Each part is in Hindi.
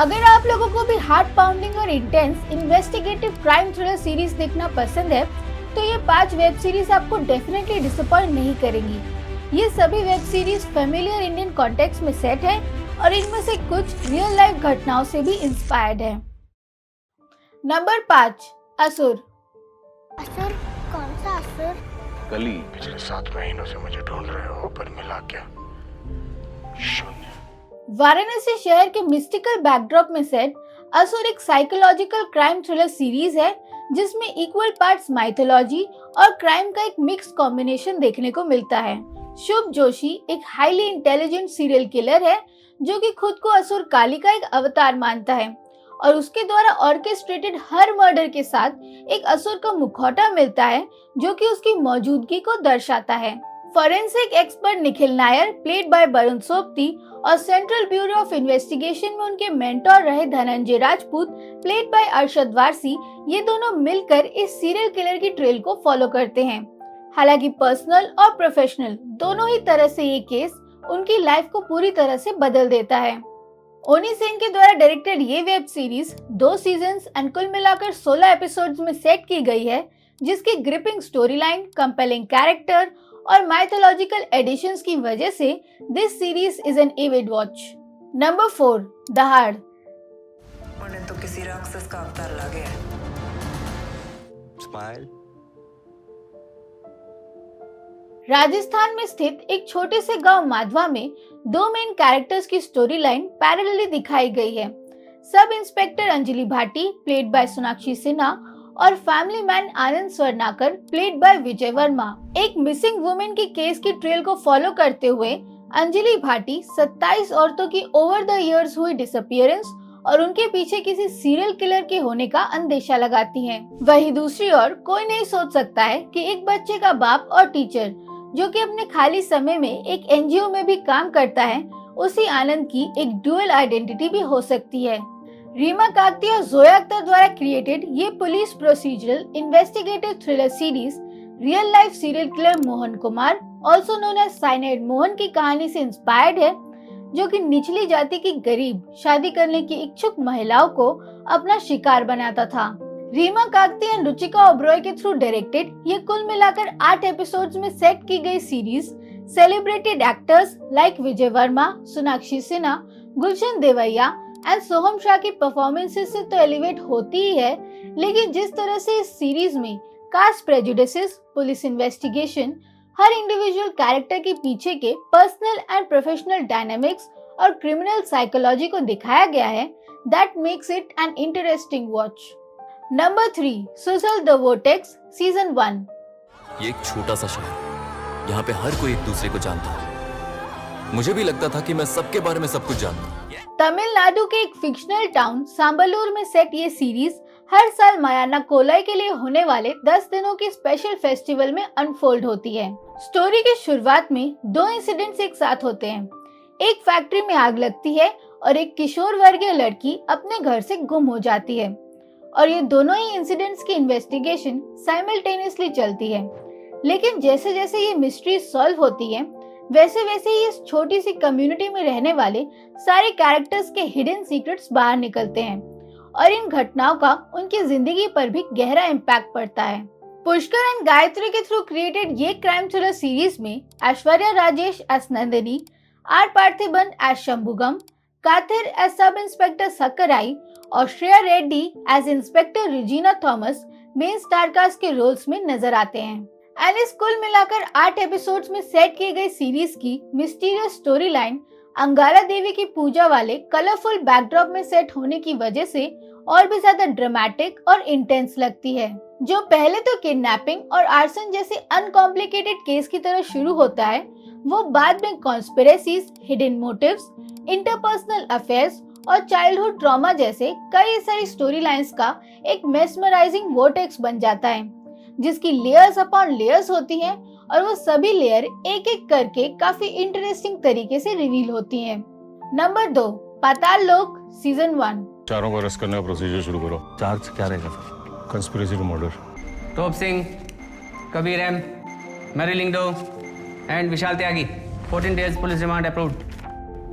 अगर आप लोगों को भी हार्ट पाउंडिंग और intense investigative crime thriller series देखना पसंद है तो ये 5 वेब सीरीज आपको डेफिनेटली डिसअपॉइंट नहीं करेंगी। ये सभी web series familiar Indian context में सेट है और इनमें से कुछ रियल लाइफ घटनाओं से भी इंस्पायर्ड है। नंबर 5, असुर। असुर? कौन सा असुर? कली। पिछले 7 महीनों से मुझे ढूंढ रहे हो, पर मिला क्या? शून्य। वाराणसी शहर के मिस्टिकल बैकड्रॉप में सेट असुर एक साइकोलॉजिकल क्राइम थ्रिलर सीरीज है जिसमें इक्वल पार्ट्स माइथोलॉजी और क्राइम का एक मिक्स कॉम्बिनेशन देखने को मिलता है। शुभ जोशी एक हाईली इंटेलिजेंट सीरियल किलर है जो कि खुद को असुर काली का एक अवतार मानता है और उसके द्वारा ऑर्केस्ट्रेटेड हर मर्डर के साथ एक असुर का मुखौटा मिलता है जो कि उसकी मौजूदगी को दर्शाता है। Forensic expert Nikhil Nair played by Varun Sobti और सेंट्रल ब्यूरो ऑफ इन्वेस्टिगेशन में उनके मेंटोर रहे धनंजय राजपूत प्लेड बाय अरशद वारसी, ये दोनों मिलकर इस सीरियल किलर की ट्रेल को फॉलो करते हैं। हालांकि पर्सनल और प्रोफेशनल दोनों ही तरह से ये केस उनकी लाइफ को पूरी तरह से बदल देता है। ओनी सेन के द्वारा डायरेक्टेड ये वेब सीरीज 2 सीजन्स एंड कुल मिलाकर 16 एपिसोड्स में सेट की गई है जिसकी gripping story line, compelling character और माइथोलॉजिकल एडिशंस की वजह से this series is an avid watch. Number 4, दहाड़। उन्हें तो किसी राक्षस का अवतार लगे है। स्माइल। राजस्थान में स्थित एक छोटे से गांव माधवा में 2 मेन कैरेक्टर्स की स्टोरी लाइन पैरेलली दिखाई गई है। Sub inspector Anjali Bhati played by Sonakshi Sinha और family man Anand Swarnakar played by Vijay Varma एक मिसिंग वुमेन की केस की ट्रेल को फॉलो करते हुए अंजलि भाटी 27 औरतों की ओवर द इयर्स हुई डिसअपियरेंस और उनके पीछे किसी सीरियल किलर के होने का अंदेशा लगाती हैं। वहीं दूसरी ओर कोई नहीं सोच सकता है कि एक बच्चे का बाप और टीचर जो कि अपने खाली समय में एक एनजीओ में भी काम करता है, उसी आनंद की एक ड्यूअल आइडेंटिटी भी हो सकती है। रीमा काकती और जोया अख्तर द्वारा क्रिएटेड ये police procedural investigative thriller series real life serial killer Mohan Kumar also known as cyanide Mohan की कहानी से इंस्पायर्ड है जो कि निचली जाति की गरीब शादी करने की इच्छुक महिलाओं को अपना शिकार बनाता था। रीमा काकती एंड रुचिका ओबरॉय के थ्रू डायरेक्टेड ये कुल मिलाकर 8 एपिसोड्स में सेट की गई series celebrated actors like Vijay Varma, Sonakshi Sinha, Gulshan Devaiah and Soham Shah की परफॉर्मेंसेस से तो एलिवेट होती ही है, लेकिन जिस तरह से इस सीरीज में कास्ट प्रेजुडिसेस, पुलिस इन्वेस्टिगेशन, हर इंडिविजुअल कैरेक्टर के पीछे के पर्सनल एंड प्रोफेशनल डायनामिक्स और क्रिमिनल साइकोलॉजी को दिखाया गया है, that makes it an interesting watch. Number 3, Sujal the vortex season 1। ये एक छोटा सा शहर, यहाँ पे हर कोई एक दूसरे को जानता है। मुझे भी लगता था कि मैं सबके बारे में सब कुछ जानता हूँ। तमिलनाडु के एक फिक्शनल टाउन सांबलूर में सेट ये सीरीज हर साल मायाना कोलाई के लिए होने वाले 10 दिनों के स्पेशल फेस्टिवल में अनफोल्ड होती है। स्टोरी की शुरुआत में 2 इंसिडेंट्स एक साथ होते हैं। एक फैक्ट्री में आग लगती है और एक किशोर वर्गीय लड़की अपने घर से गुम हो जाती है और ये दोनों ही इंसिडेंट्स की इन्वेस्टिगेशन साइमल्टेनियसली चलती है। लेकिन जैसे जैसे ये मिस्ट्री सॉल्व होती है वैसे वैसे ही इस छोटी सी कम्युनिटी में रहने वाले सारे कैरेक्टर्स के हिडन सीक्रेट्स बाहर निकलते हैं और इन घटनाओं का उनकी जिंदगी पर भी गहरा इम्पैक्ट पड़ता है। पुष्कर एंड गायत्री के थ्रू क्रिएटेड ये क्राइम थ्रिलर सीरीज में Aishwarya Rajesh S Nandini, R Parthiban S Shanmugam, Kathir as sub inspector Sakkarai और Shreya Reddy as inspector Regina Thomas main star cast के रोल्स में नजर आते हैं। एंड इस कुल मिलाकर 8 एपिसोड्स में सेट की गई सीरीज की मिस्टीरियस स्टोरी लाइन अंगारा देवी की पूजा वाले कलरफुल बैकड्रॉप में सेट होने की वजह से और भी ज्यादा ड्रामेटिक और इंटेंस लगती है। जो पहले तो किडनैपिंग और आर्सन जैसे अनकॉम्प्लिकेटेड केस की तरह शुरू होता है, वो बाद में conspiracies, hidden motives, interpersonal affairs और चाइल्डहुड ट्रॉमा जैसे कई सारी स्टोरी लाइंस का एक मेस्मराइजिंग वोर्टेक्स बन जाता है जिसकी लेयर्स अपॉन लेयर्स होती हैं और वो सभी लेयर एक एक करके काफी इंटरेस्टिंग तरीके से रिवील होती हैं। नंबर 2, पाताल लोक सीजन 1। चारों को अरेस्ट करने का प्रोसीजर शुरू करो। चार्ज क्या रहेगा sir? Conspiracy to murder. Tope Singh, Kabir M, Mary Lyngdoh and Vishal Tyagi 14 days police remand approved.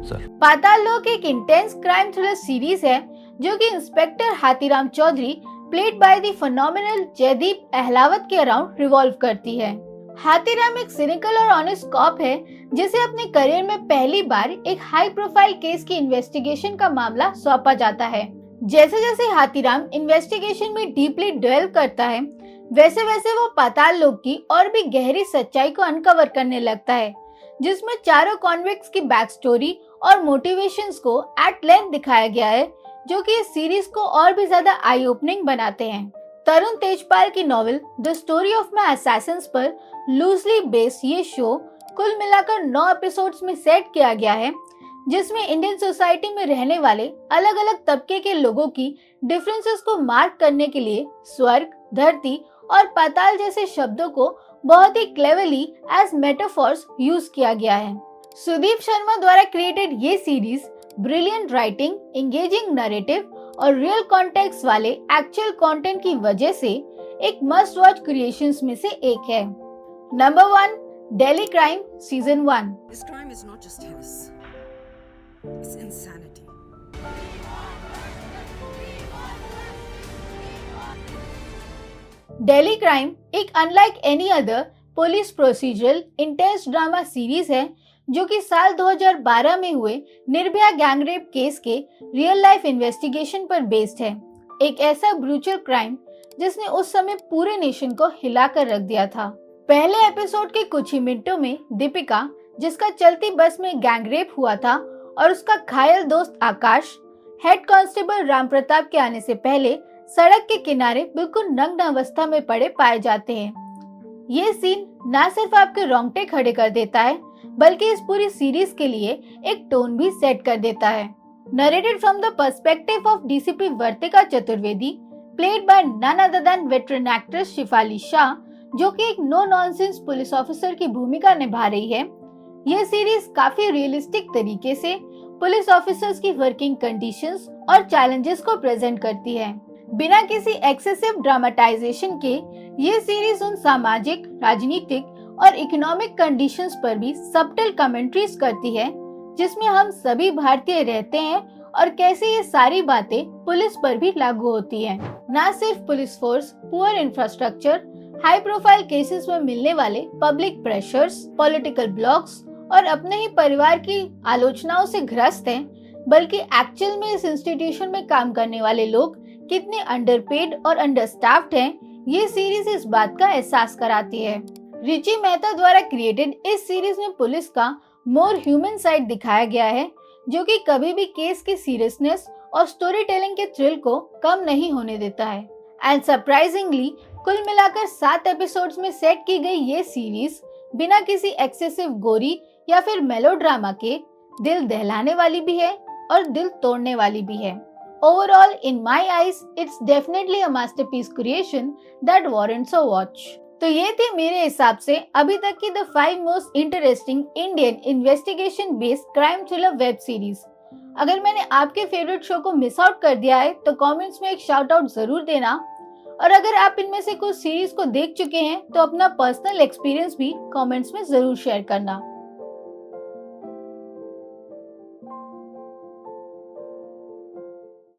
Sir. Paatal Lok एक इंटेंस क्राइम थ्रिलर सीरीज है जो कि inspector Hathiram Chaudhary played by the phenomenal Jaideep Ahlawat के अराउंड रिवॉल्व करती है। हाथीराम एक सिनिकल और ऑनेस्ट कॉप है जिसे अपने करियर में पहली बार एक हाई प्रोफाइल केस की इन्वेस्टिगेशन का मामला सौंपा जाता है। जैसे जैसे हाथीराम इन्वेस्टिगेशन में डीपली डेल्व करता है वैसे वैसे वो पाताल लोक की और भी गहरी सच्चाई को अनकवर करने लगता है, जिसमें चारों कॉन्विक्ट्स की बैक स्टोरी और मोटिवेशंस को एट लेंथ दिखाया गया है, जो कि इस सीरीज को और भी ज्यादा आई ओपनिंग बनाते हैं। तरुण तेजपाल की novel the story of my Assassin's पर लूजली बेस्ड ये शो कुल मिलाकर 9 एपिसोड्स में सेट किया गया है, जिसमें इंडियन सोसाइटी में रहने वाले अलग अलग तबके के लोगों की डिफरेंसेस को मार्क करने के लिए स्वर्ग, धरती और पाताल जैसे शब्दों को बहुत ही क्लेवरली एज मेटाफॉर्स यूज किया गया है। सुदीप शर्मा द्वारा क्रिएटेड ये series brilliant writing, engaging narrative और रियल कॉन्टेक्स्ट वाले एक्चुअल कंटेंट की वजह से एक मस्ट वॉच क्रिएशंस में से एक है। Number 1, Delhi crime season 1। This crime is not just heinous. It's insanity. Delhi crime एक unlike any other police procedural intense drama series है जो कि साल 2012 में हुए निर्भया गैंग रेप केस के रियल लाइफ इन्वेस्टिगेशन पर बेस्ड है। एक ऐसा ब्रूचल क्राइम जिसने उस समय पूरे नेशन को हिलाकर रख दिया था। पहले एपिसोड के कुछ ही मिनटों में दीपिका, जिसका चलती बस में गैंग रेप हुआ था, और उसका घायल दोस्त आकाश हेड कांस्टेबल राम प्रताप के आने से पहले सड़क के किनारे बिल्कुल नग्न अवस्था में पड़े पाए जाते हैं। ये सीन न सिर्फ आपके रोंगटे खड़े कर देता है बल्कि इस पूरी सीरीज के लिए एक टोन भी सेट कर देता है। Narrated from the perspective of DCP Vartika Chaturvedi, played by none other than veteran actress Shefali Shah, जो कि एक नो नॉनसेंस पुलिस ऑफिसर की भूमिका निभा रही है। यह सीरीज काफी रियलिस्टिक तरीके से पुलिस ऑफिसर्स की वर्किंग कंडीशंस और चैलेंजेस को प्रेजेंट करती है। बिना किसी एक्सेसिव ड्रामेटाइजेशन के ये सीरीज उन सामाजिक, राजनीतिक और इकोनॉमिक कंडीशंस पर भी सबटल कमेंट्रीज करती है जिसमें हम सभी भारतीय रहते हैं और कैसे ये सारी बातें पुलिस पर भी लागू होती हैं। न सिर्फ police force poor infrastructure, high profile cases में मिलने वाले पब्लिक प्रेशर्स, पॉलिटिकल ब्लॉक्स और अपने ही परिवार की आलोचनाओं से ग्रस्त हैं, बल्कि एक्चुअल में इस इंस्टीट्यूशन में काम करने वाले लोग कितने अंडरपेड और अंडरस्टाफ्ड हैं, ये सीरीज इस बात का एहसास कराती है। रिची मेहता द्वारा क्रिएटेड इस सीरीज में पुलिस का मोर ह्यूमन साइड दिखाया गया है, जो कि कभी भी केस की सीरियसनेस और स्टोरी टेलिंग के थ्रिल को कम नहीं होने देता है। एंड सरप्राइजिंगली कुल मिलाकर 7 एपिसोड्स में सेट की गई ये सीरीज बिना किसी एक्सेसिव गोरी या फिर मेलोड्रामा के दिल दहलाने वाली भी है और दिल तोड़ने वाली भी है। Overall, in my eyes, it's definitely a masterpiece creation that warrants a watch. तो ये थी मेरे हिसाब से अभी तक की the 5 most interesting Indian investigation based crime thriller web series. अगर मैंने आपके फेवरेट शो को मिस आउट कर दिया है तो कमेंट्स में एक शाउट आउट जरूर देना, और अगर आप इनमें से कुछ सीरीज को देख चुके हैं तो अपना पर्सनल एक्सपीरियंस भी कमेंट्स में जरूर शेयर करना।